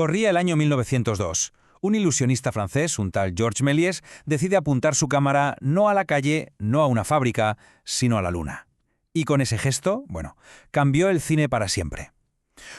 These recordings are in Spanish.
Corría el año 1902. Un ilusionista francés, un tal Georges Méliès, decide apuntar su cámara no a la calle, no a una fábrica, sino a la luna. Y con ese gesto, cambió el cine para siempre.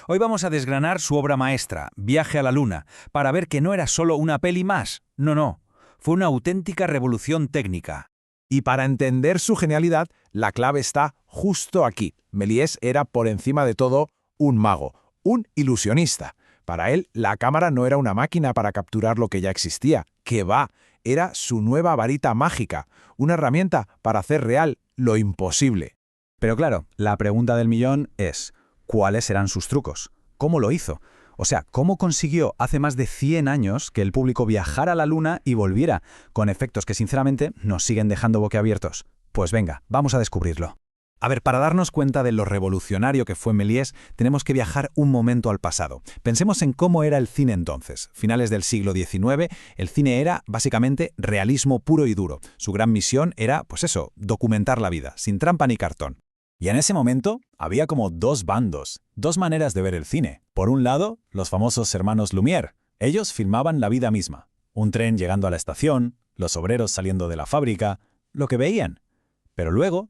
Hoy vamos a desgranar su obra maestra, Viaje a la Luna, para ver que no era solo una peli más. No. Fue una auténtica revolución técnica. Y para entender su genialidad, la clave está justo aquí. Méliès era, por encima de todo, un mago, un ilusionista. Para él, la cámara no era una máquina para capturar lo que ya existía. ¡Qué va! Era su nueva varita mágica, una herramienta para hacer real lo imposible. Pero claro, la pregunta del millón es, ¿cuáles eran sus trucos? ¿Cómo lo hizo? O sea, ¿cómo consiguió hace más de 100 años que el público viajara a la Luna y volviera, con efectos que sinceramente nos siguen dejando boquiabiertos? Pues venga, vamos a descubrirlo. A ver, para darnos cuenta de lo revolucionario que fue Méliès, tenemos que viajar un momento al pasado. Pensemos en cómo era el cine entonces. Finales del siglo XIX, el cine era básicamente realismo puro y duro. Su gran misión era, documentar la vida, sin trampa ni cartón. Y en ese momento había como dos bandos, dos maneras de ver el cine. Por un lado, los famosos hermanos Lumière. Ellos filmaban la vida misma. Un tren llegando a la estación, los obreros saliendo de la fábrica, lo que veían. Pero luego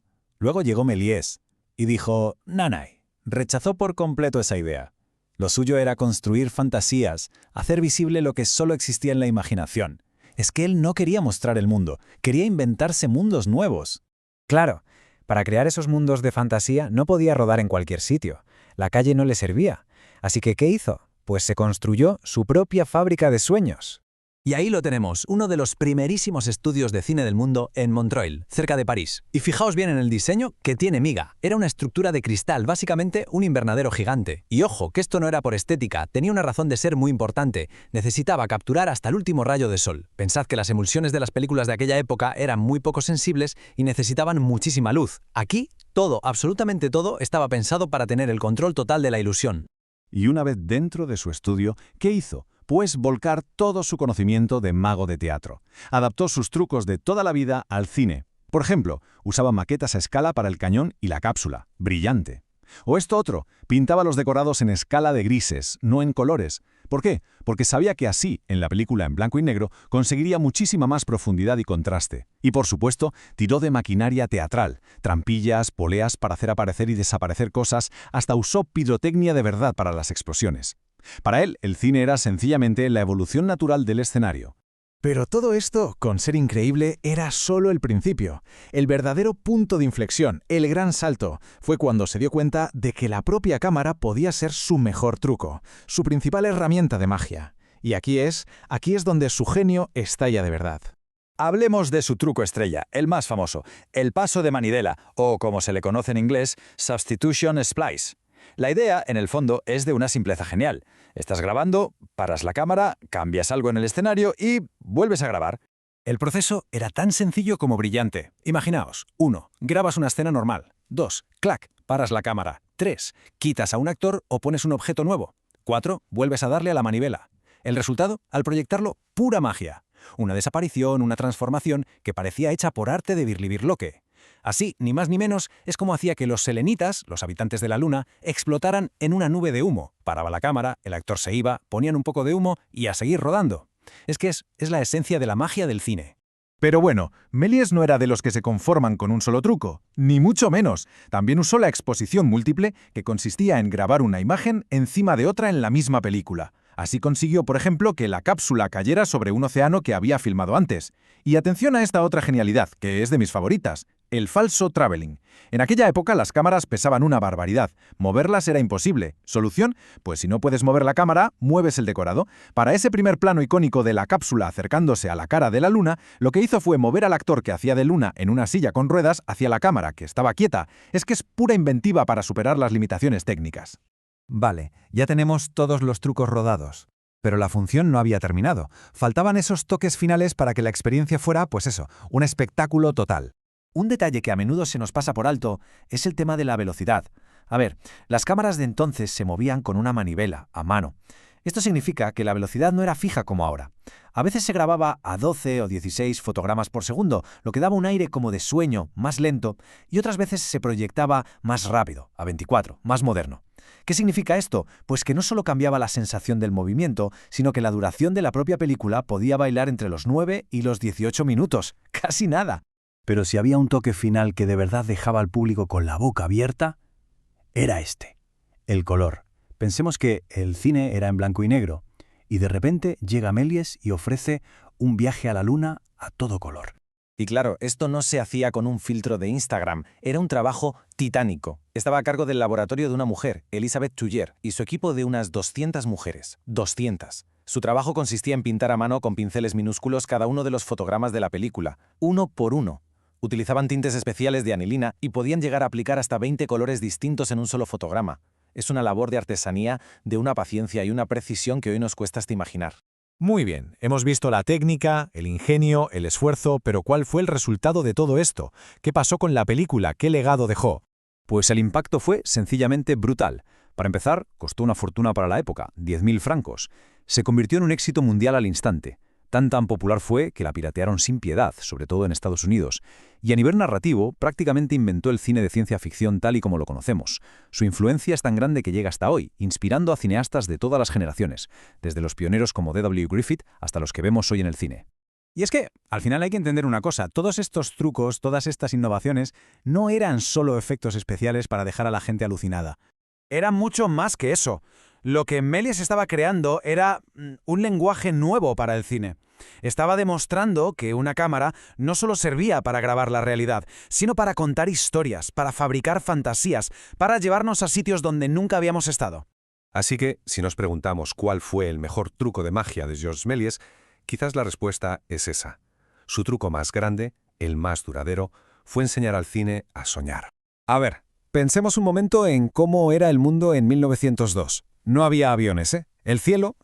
llegó Méliès y dijo, nanay, rechazó por completo esa idea. Lo suyo era construir fantasías, hacer visible lo que solo existía en la imaginación. Es que él no quería mostrar el mundo, quería inventarse mundos nuevos. Claro. Para crear esos mundos de fantasía no podía rodar en cualquier sitio. La calle no le servía. Así que, ¿qué hizo? Pues se construyó su propia fábrica de sueños. Y ahí lo tenemos, uno de los primerísimos estudios de cine del mundo en Montreuil, cerca de París. Y fijaos bien en el diseño que tiene miga. Era una estructura de cristal, básicamente un invernadero gigante. Y ojo, que esto no era por estética, tenía una razón de ser muy importante. Necesitaba capturar hasta el último rayo de sol. Pensad que las emulsiones de las películas de aquella época eran muy poco sensibles y necesitaban muchísima luz. Aquí, todo, absolutamente todo, estaba pensado para tener el control total de la ilusión. Y una vez dentro de su estudio, ¿qué hizo? Pues volcar todo su conocimiento de mago de teatro. Adaptó sus trucos de toda la vida al cine. Por ejemplo, usaba maquetas a escala para el cañón y la cápsula. Brillante. O esto otro, pintaba los decorados en escala de grises, no en colores. ¿Por qué? Porque sabía que así, en la película en blanco y negro, conseguiría muchísima más profundidad y contraste. Y por supuesto, tiró de maquinaria teatral, trampillas, poleas para hacer aparecer y desaparecer cosas, hasta usó pirotecnia de verdad para las explosiones. Para él, el cine era sencillamente la evolución natural del escenario. Pero todo esto, con ser increíble, era solo el principio. El verdadero punto de inflexión, el gran salto, fue cuando se dio cuenta de que la propia cámara podía ser su mejor truco, su principal herramienta de magia. Y aquí es donde su genio estalla de verdad. Hablemos de su truco estrella, el más famoso, el paso de manivela, o como se le conoce en inglés, Substitution Splice. La idea, en el fondo, es de una simpleza genial. Estás grabando, paras la cámara, cambias algo en el escenario y vuelves a grabar. El proceso era tan sencillo como brillante. Imaginaos, 1. Grabas una escena normal. 2. Clac, paras la cámara. 3. Quitas a un actor o pones un objeto nuevo. 4. Vuelves a darle a la manivela. El resultado, al proyectarlo, pura magia. Una desaparición, una transformación que parecía hecha por arte de Birlibirloque. Así, ni más ni menos, es como hacía que los selenitas, los habitantes de la Luna, explotaran en una nube de humo. Paraba la cámara, el actor se iba, ponían un poco de humo y a seguir rodando. Es que es la esencia de la magia del cine. Pero bueno, Méliès no era de los que se conforman con un solo truco, ni mucho menos. También usó la exposición múltiple, que consistía en grabar una imagen encima de otra en la misma película. Así consiguió, por ejemplo, que la cápsula cayera sobre un océano que había filmado antes. Y atención a esta otra genialidad, que es de mis favoritas, el falso traveling. En aquella época las cámaras pesaban una barbaridad. Moverlas era imposible. ¿Solución? Pues si no puedes mover la cámara, mueves el decorado. Para ese primer plano icónico de la cápsula acercándose a la cara de la Luna, lo que hizo fue mover al actor que hacía de Luna en una silla con ruedas hacia la cámara, que estaba quieta. Es que es pura inventiva para superar las limitaciones técnicas. Vale, ya tenemos todos los trucos rodados. Pero la función no había terminado. Faltaban esos toques finales para que la experiencia fuera, un espectáculo total. Un detalle que a menudo se nos pasa por alto es el tema de la velocidad. A ver, las cámaras de entonces se movían con una manivela, a mano. Esto significa que la velocidad no era fija como ahora. A veces se grababa a 12 o 16 fotogramas por segundo, lo que daba un aire como de sueño, más lento, y otras veces se proyectaba más rápido, a 24, más moderno. ¿Qué significa esto? Pues que no solo cambiaba la sensación del movimiento, sino que la duración de la propia película podía bailar entre los 9 y los 18 minutos. ¡Casi nada! Pero si había un toque final que de verdad dejaba al público con la boca abierta, era este: el color. Pensemos que el cine era en blanco y negro, y de repente llega Méliès y ofrece un viaje a la luna a todo color. Y claro, esto no se hacía con un filtro de Instagram, era un trabajo titánico. Estaba a cargo del laboratorio de una mujer, Elisabeth Touyer, y su equipo de unas 200 mujeres. 200. Su trabajo consistía en pintar a mano con pinceles minúsculos cada uno de los fotogramas de la película, uno por uno. Utilizaban tintes especiales de anilina y podían llegar a aplicar hasta 20 colores distintos en un solo fotograma. Es una labor de artesanía, de una paciencia y una precisión que hoy nos cuesta hasta imaginar. Muy bien, hemos visto la técnica, el ingenio, el esfuerzo, pero ¿cuál fue el resultado de todo esto? ¿Qué pasó con la película? ¿Qué legado dejó? Pues el impacto fue sencillamente brutal. Para empezar, costó una fortuna para la época, 10.000 francos. Se convirtió en un éxito mundial al instante. Tan popular fue que la piratearon sin piedad, sobre todo en Estados Unidos. Y a nivel narrativo, prácticamente inventó el cine de ciencia ficción tal y como lo conocemos. Su influencia es tan grande que llega hasta hoy, inspirando a cineastas de todas las generaciones, desde los pioneros como D.W. Griffith hasta los que vemos hoy en el cine. Y es que, al final hay que entender una cosa, todos estos trucos, todas estas innovaciones, no eran solo efectos especiales para dejar a la gente alucinada. Era mucho más que eso. Lo que Méliès estaba creando era un lenguaje nuevo para el cine. Estaba demostrando que una cámara no solo servía para grabar la realidad, sino para contar historias, para fabricar fantasías, para llevarnos a sitios donde nunca habíamos estado. Así que, si nos preguntamos cuál fue el mejor truco de magia de Georges Méliès, quizás la respuesta es esa. Su truco más grande, el más duradero, fue enseñar al cine a soñar. A ver, pensemos un momento en cómo era el mundo en 1902. No había aviones, ¿eh? El cielo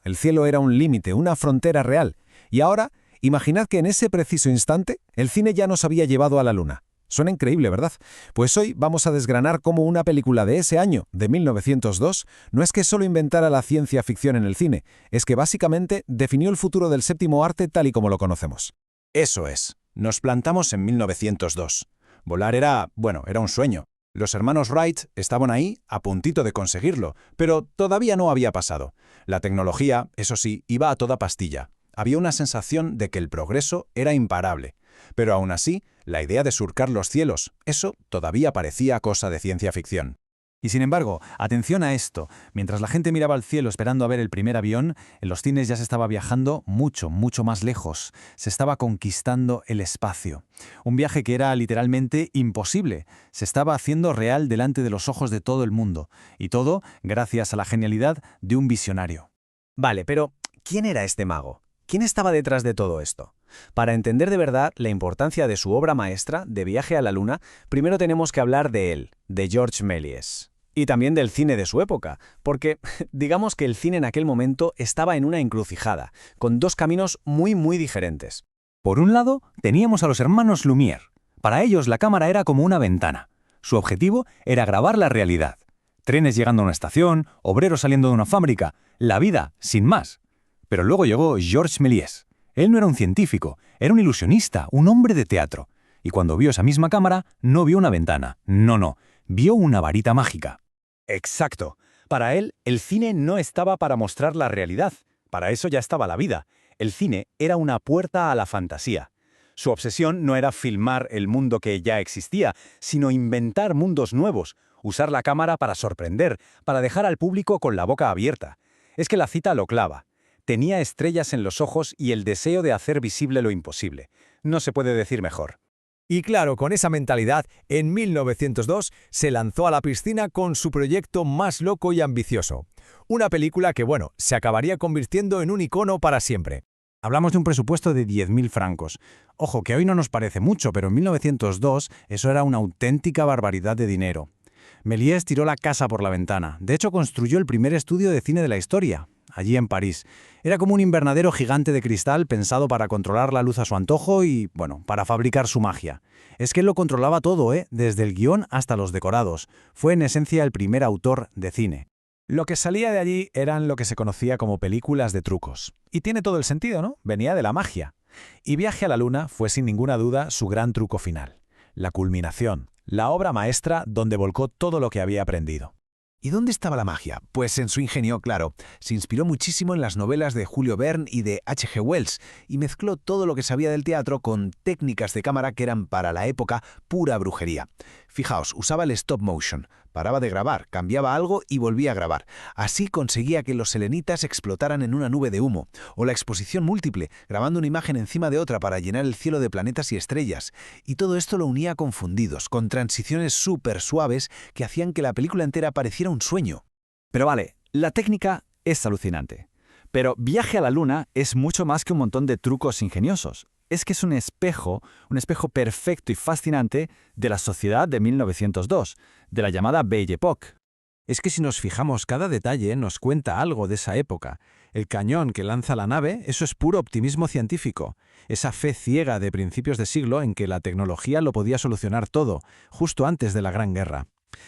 era un límite, una frontera real. Y ahora, imaginad que en ese preciso instante, el cine ya nos había llevado a la luna. Suena increíble, ¿verdad? Pues hoy vamos a desgranar cómo una película de ese año, de 1902, no es que solo inventara la ciencia ficción en el cine, es que básicamente definió el futuro del séptimo arte tal y como lo conocemos. Eso es. Nos plantamos en 1902. Volar era un sueño. Los hermanos Wright estaban ahí, a puntito de conseguirlo, pero todavía no había pasado. La tecnología, eso sí, iba a toda pastilla. Había una sensación de que el progreso era imparable. Pero aún así, la idea de surcar los cielos, eso todavía parecía cosa de ciencia ficción. Y sin embargo, atención a esto, mientras la gente miraba al cielo esperando a ver el primer avión, en los cines ya se estaba viajando mucho, mucho más lejos. Se estaba conquistando el espacio. Un viaje que era literalmente imposible. Se estaba haciendo real delante de los ojos de todo el mundo. Y todo gracias a la genialidad de un visionario. Vale, pero ¿quién era este mago? ¿Quién estaba detrás de todo esto? Para entender de verdad la importancia de su obra maestra, de Viaje a la Luna, primero tenemos que hablar de él, de Georges Méliès. Y también del cine de su época, porque digamos que el cine en aquel momento estaba en una encrucijada, con dos caminos muy diferentes. Por un lado, teníamos a los hermanos Lumière. Para ellos la cámara era como una ventana. Su objetivo era grabar la realidad. Trenes llegando a una estación, obreros saliendo de una fábrica, la vida, sin más. Pero luego llegó Georges Méliès. Él no era un científico, era un ilusionista, un hombre de teatro. Y cuando vio esa misma cámara, no vio una ventana. No, vio una varita mágica. Exacto. Para él, el cine no estaba para mostrar la realidad. Para eso ya estaba la vida. El cine era una puerta a la fantasía. Su obsesión no era filmar el mundo que ya existía, sino inventar mundos nuevos, usar la cámara para sorprender, para dejar al público con la boca abierta. Es que la cita lo clava. Tenía estrellas en los ojos y el deseo de hacer visible lo imposible. No se puede decir mejor. Y claro, con esa mentalidad, en 1902 se lanzó a la piscina con su proyecto más loco y ambicioso. Una película que, se acabaría convirtiendo en un icono para siempre. Hablamos de un presupuesto de 10.000 francos. Ojo, que hoy no nos parece mucho, pero en 1902 eso era una auténtica barbaridad de dinero. Méliès tiró la casa por la ventana. De hecho, construyó el primer estudio de cine de la historia, allí en París. Era como un invernadero gigante de cristal pensado para controlar la luz a su antojo y, para fabricar su magia. Es que él lo controlaba todo, desde el guión hasta los decorados. Fue en esencia el primer autor de cine. Lo que salía de allí eran lo que se conocía como películas de trucos. Y tiene todo el sentido, ¿no? Venía de la magia. Y Viaje a la Luna fue sin ninguna duda su gran truco final. La culminación, la obra maestra donde volcó todo lo que había aprendido. ¿Y dónde estaba la magia? Pues en su ingenio, claro. Se inspiró muchísimo en las novelas de Julio Verne y de H.G. Wells y mezcló todo lo que sabía del teatro con técnicas de cámara que eran para la época pura brujería. Fijaos, usaba el stop motion. Paraba de grabar, cambiaba algo y volvía a grabar. Así conseguía que los selenitas explotaran en una nube de humo. O la exposición múltiple, grabando una imagen encima de otra para llenar el cielo de planetas y estrellas. Y todo esto lo unía con fundidos, con transiciones súper suaves que hacían que la película entera pareciera un sueño. Pero vale, la técnica es alucinante. Pero Viaje a la Luna es mucho más que un montón de trucos ingeniosos. Es que es un espejo perfecto y fascinante de la sociedad de 1902, de la llamada Belle Époque. Es que si nos fijamos, cada detalle nos cuenta algo de esa época. El cañón que lanza la nave, eso es puro optimismo científico. Esa fe ciega de principios de siglo en que la tecnología lo podía solucionar todo, justo antes de la Gran Guerra.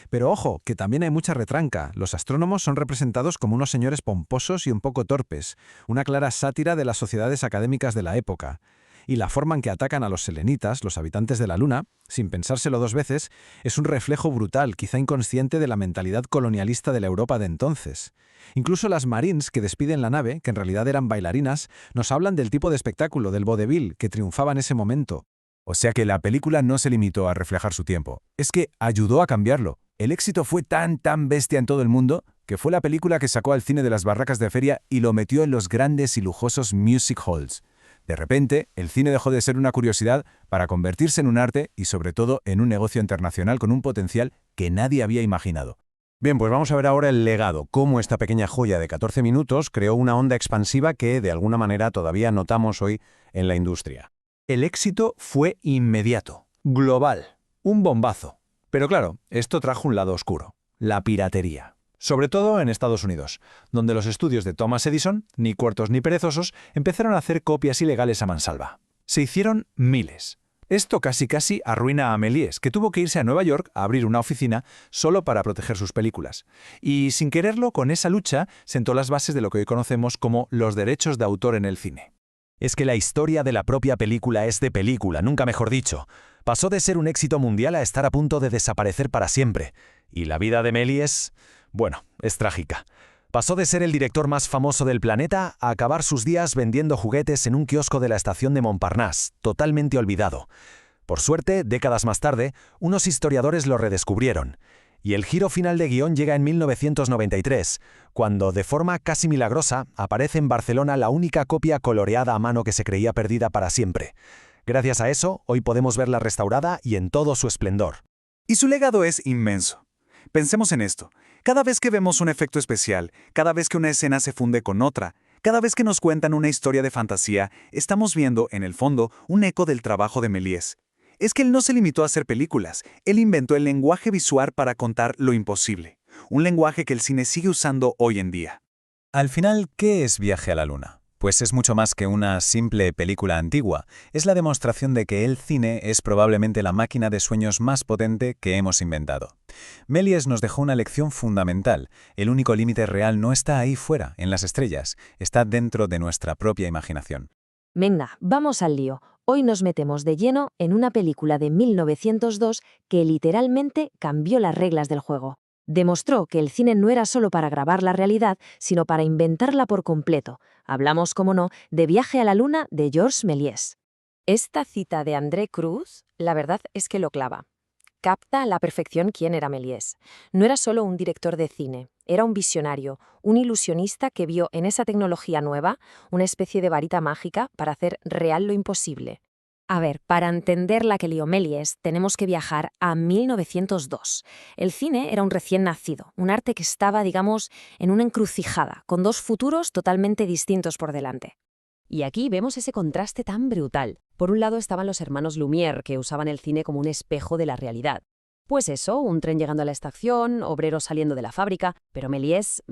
Pero ojo, que también hay mucha retranca. Los astrónomos son representados como unos señores pomposos y un poco torpes, una clara sátira de las sociedades académicas de la época. Y la forma en que atacan a los selenitas, los habitantes de la Luna, sin pensárselo dos veces, es un reflejo brutal, quizá inconsciente, de la mentalidad colonialista de la Europa de entonces. Incluso las Marines que despiden la nave, que en realidad eran bailarinas, nos hablan del tipo de espectáculo, del vodevil, que triunfaba en ese momento. O sea que la película no se limitó a reflejar su tiempo, es que ayudó a cambiarlo. El éxito fue tan bestia en todo el mundo que fue la película que sacó al cine de las barracas de feria y lo metió en los grandes y lujosos music halls. De repente, el cine dejó de ser una curiosidad para convertirse en un arte y sobre todo en un negocio internacional con un potencial que nadie había imaginado. Bien, pues vamos a ver ahora el legado, cómo esta pequeña joya de 14 minutos creó una onda expansiva que de alguna manera todavía notamos hoy en la industria. El éxito fue inmediato, global, un bombazo. Pero claro, esto trajo un lado oscuro, la piratería. Sobre todo en Estados Unidos, donde los estudios de Thomas Edison, ni cuartos ni perezosos, empezaron a hacer copias ilegales a mansalva. Se hicieron miles. Esto casi arruina a Méliès, que tuvo que irse a Nueva York a abrir una oficina solo para proteger sus películas. Y sin quererlo, con esa lucha, sentó las bases de lo que hoy conocemos como los derechos de autor en el cine. Es que la historia de la propia película es de película, nunca mejor dicho. Pasó de ser un éxito mundial a estar a punto de desaparecer para siempre. Y la vida de Méliès, bueno, es trágica. Pasó de ser el director más famoso del planeta a acabar sus días vendiendo juguetes en un kiosco de la estación de Montparnasse, totalmente olvidado. Por suerte, décadas más tarde, unos historiadores lo redescubrieron. Y el giro final de guión llega en 1993, cuando, de forma casi milagrosa, aparece en Barcelona la única copia coloreada a mano que se creía perdida para siempre. Gracias a eso, hoy podemos verla restaurada y en todo su esplendor. Y su legado es inmenso. Pensemos en esto. Cada vez que vemos un efecto especial, cada vez que una escena se funde con otra, cada vez que nos cuentan una historia de fantasía, estamos viendo, en el fondo, un eco del trabajo de Méliès. Es que él no se limitó a hacer películas, él inventó el lenguaje visual para contar lo imposible, un lenguaje que el cine sigue usando hoy en día. Al final, ¿qué es Viaje a la Luna? Pues es mucho más que una simple película antigua. Es la demostración de que el cine es probablemente la máquina de sueños más potente que hemos inventado. Méliès nos dejó una lección fundamental. El único límite real no está ahí fuera, en las estrellas, está dentro de nuestra propia imaginación. Venga, vamos al lío. Hoy nos metemos de lleno en una película de 1902 que literalmente cambió las reglas del juego. Demostró que el cine no era solo para grabar la realidad, sino para inventarla por completo. Hablamos, como no, de Viaje a la Luna de Georges Méliès. Esta cita de André Cruz, la verdad es que lo clava. Capta a la perfección quién era Méliès. No era solo un director de cine, era un visionario, un ilusionista que vio en esa tecnología nueva una especie de varita mágica para hacer real lo imposible. A ver, para entender la que lió Méliès, tenemos que viajar a 1902. El cine era un recién nacido, un arte que estaba, digamos, en una encrucijada, con dos futuros totalmente distintos por delante. Y aquí vemos ese contraste tan brutal. Por un lado estaban los hermanos Lumière, que usaban el cine como un espejo de la realidad. Pues eso, un tren llegando a la estación, obreros saliendo de la fábrica, pero Méliès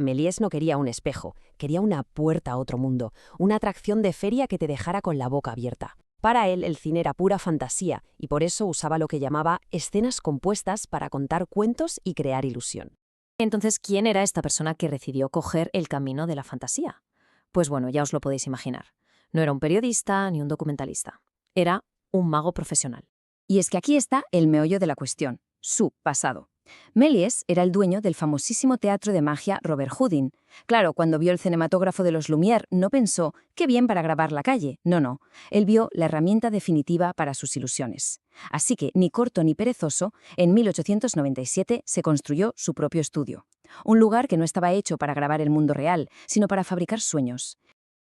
no quería un espejo, quería una puerta a otro mundo, una atracción de feria que te dejara con la boca abierta. Para él, el cine era pura fantasía, y por eso usaba lo que llamaba escenas compuestas para contar cuentos y crear ilusión. Entonces, ¿quién era esta persona que decidió coger el camino de la fantasía? Pues bueno, ya os lo podéis imaginar. No era un periodista ni un documentalista. Era un mago profesional. Y es que aquí está el meollo de la cuestión, su pasado. Méliès era el dueño del famosísimo teatro de magia Robert Houdin. Claro, cuando vio el cinematógrafo de los Lumière, no pensó, qué bien para grabar la calle. No. Él vio la herramienta definitiva para sus ilusiones. Así que, ni corto ni perezoso, en 1897 se construyó su propio estudio. Un lugar que no estaba hecho para grabar el mundo real, sino para fabricar sueños.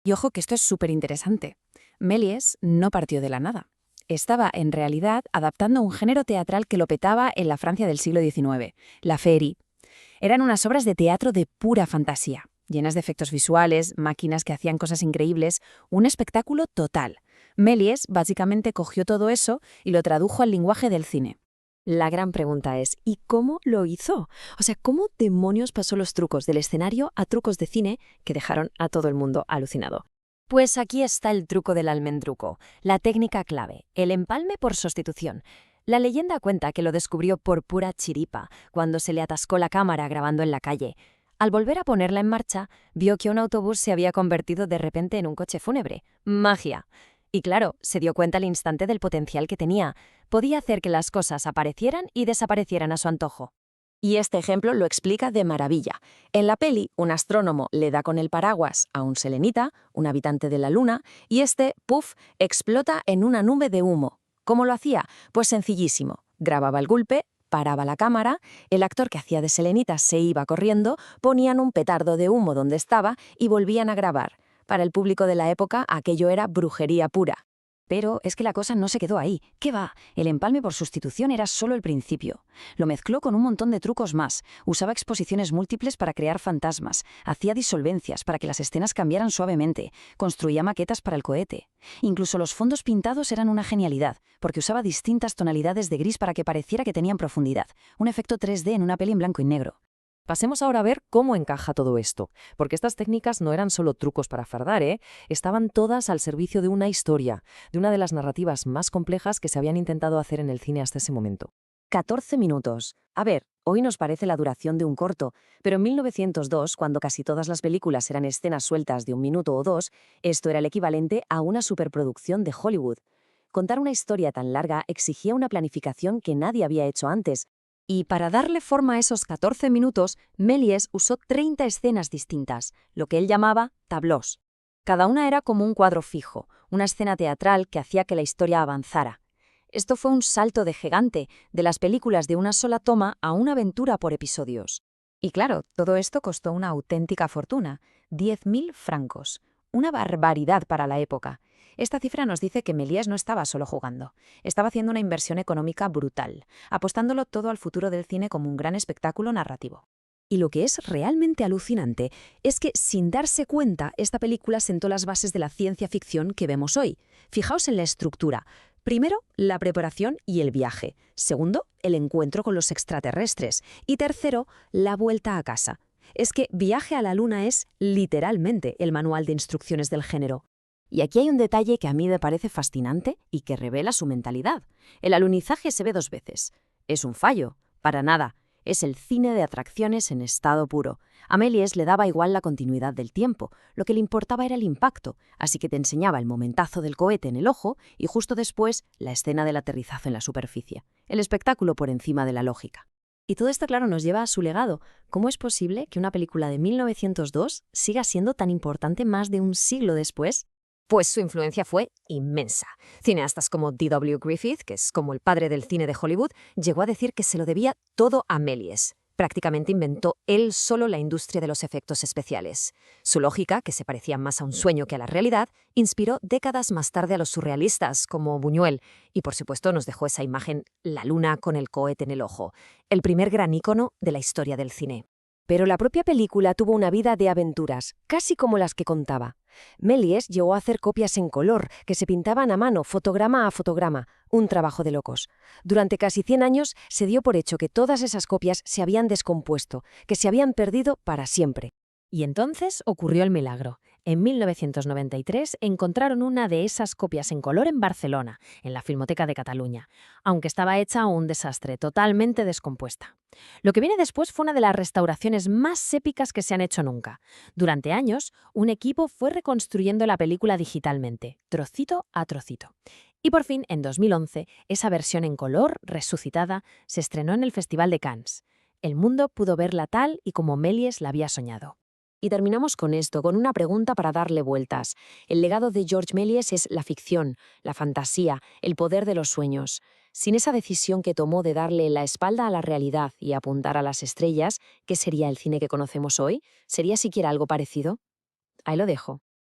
Y ojo que esto es súper interesante. Méliès no partió de la nada. Estaba, en realidad, adaptando un género teatral que lo petaba en la Francia del siglo XIX, la féerie. Eran unas obras de teatro de pura fantasía, llenas de efectos visuales, máquinas que hacían cosas increíbles, un espectáculo total. Méliès básicamente cogió todo eso y lo tradujo al lenguaje del cine. La gran pregunta es, ¿y cómo lo hizo? O sea, ¿cómo demonios pasó los trucos del escenario a trucos de cine que dejaron a todo el mundo alucinado? Pues aquí está el truco del almendruco, la técnica clave, el empalme por sustitución. La leyenda cuenta que lo descubrió por pura chiripa, cuando se le atascó la cámara grabando en la calle. Al volver a ponerla en marcha, vio que un autobús se había convertido de repente en un coche fúnebre. ¡Magia! Y claro, se dio cuenta al instante del potencial que tenía. Podía hacer que las cosas aparecieran y desaparecieran a su antojo. Y este ejemplo lo explica de maravilla. En la peli, un astrónomo le da con el paraguas a un selenita, un habitante de la Luna, y este, ¡puf!, explota en una nube de humo. ¿Cómo lo hacía? Pues sencillísimo. Grababa el golpe, paraba la cámara, el actor que hacía de selenita se iba corriendo, ponían un petardo de humo donde estaba y volvían a grabar. Para el público de la época, aquello era brujería pura. Pero es que la cosa no se quedó ahí. ¿Qué va? El empalme por sustitución era solo el principio. Lo mezcló con un montón de trucos más. Usaba exposiciones múltiples para crear fantasmas. Hacía disolvencias para que las escenas cambiaran suavemente. Construía maquetas para el cohete. Incluso los fondos pintados eran una genialidad, porque usaba distintas tonalidades de gris para que pareciera que tenían profundidad. Un efecto 3D en una peli en blanco y negro. Pasemos ahora a ver cómo encaja todo esto, porque estas técnicas no eran solo trucos para fardar, estaban todas al servicio de una historia, de una de las narrativas más complejas que se habían intentado hacer en el cine hasta ese momento. 14 minutos. A ver, hoy nos parece la duración de un corto, pero en 1902, cuando casi todas las películas eran escenas sueltas de 1 minuto o 2, esto era el equivalente a una superproducción de Hollywood. Contar una historia tan larga exigía una planificación que nadie había hecho antes. Y para darle forma a esos 14 minutos, Méliès usó 30 escenas distintas, lo que él llamaba tableaux. Cada una era como un cuadro fijo, una escena teatral que hacía que la historia avanzara. Esto fue un salto de gigante, de las películas de una sola toma a una aventura por episodios. Y claro, todo esto costó una auténtica fortuna, 10.000 francos. Una barbaridad para la época. Esta cifra nos dice que Méliès no estaba solo jugando. Estaba haciendo una inversión económica brutal, apostándolo todo al futuro del cine como un gran espectáculo narrativo. Y lo que es realmente alucinante es que, sin darse cuenta, esta película sentó las bases de la ciencia ficción que vemos hoy. Fijaos en la estructura. Primero, la preparación y el viaje. Segundo, el encuentro con los extraterrestres. Y tercero, la vuelta a casa. Es que Viaje a la Luna es, literalmente, el manual de instrucciones del género. Y aquí hay un detalle que a mí me parece fascinante y que revela su mentalidad. El alunizaje se ve 2 veces. ¿Es un fallo? Para nada. Es el cine de atracciones en estado puro. A Méliès le daba igual la continuidad del tiempo. Lo que le importaba era el impacto. Así que te enseñaba el momentazo del cohete en el ojo y justo después la escena del aterrizaje en la superficie. El espectáculo por encima de la lógica. Y todo esto, claro, nos lleva a su legado. ¿Cómo es posible que una película de 1902 siga siendo tan importante más de un siglo después? Pues su influencia fue inmensa. Cineastas como D.W. Griffith, que es como el padre del cine de Hollywood, llegó a decir que se lo debía todo a Méliès. Prácticamente inventó él solo la industria de los efectos especiales. Su lógica, que se parecía más a un sueño que a la realidad, inspiró décadas más tarde a los surrealistas, como Buñuel, y por supuesto nos dejó esa imagen, la luna con el cohete en el ojo, el primer gran ícono de la historia del cine. Pero la propia película tuvo una vida de aventuras, casi como las que contaba. Méliès llegó a hacer copias en color, que se pintaban a mano, fotograma a fotograma, un trabajo de locos. Durante casi 100 años se dio por hecho que todas esas copias se habían descompuesto, que se habían perdido para siempre. Y entonces ocurrió el milagro. En 1993 encontraron una de esas copias en color en Barcelona, en la Filmoteca de Cataluña, aunque estaba hecha un desastre, totalmente descompuesta. Lo que viene después fue una de las restauraciones más épicas que se han hecho nunca. Durante años, un equipo fue reconstruyendo la película digitalmente, trocito a trocito. Y por fin, en 2011, esa versión en color, resucitada, se estrenó en el Festival de Cannes. El mundo pudo verla tal y como Méliès la había soñado. Y terminamos con esto, con una pregunta para darle vueltas. El legado de Georges Méliès es la ficción, la fantasía, el poder de los sueños. Sin esa decisión que tomó de darle la espalda a la realidad y apuntar a las estrellas, ¿qué sería el cine que conocemos hoy? ¿Sería siquiera algo parecido? Ahí lo dejo.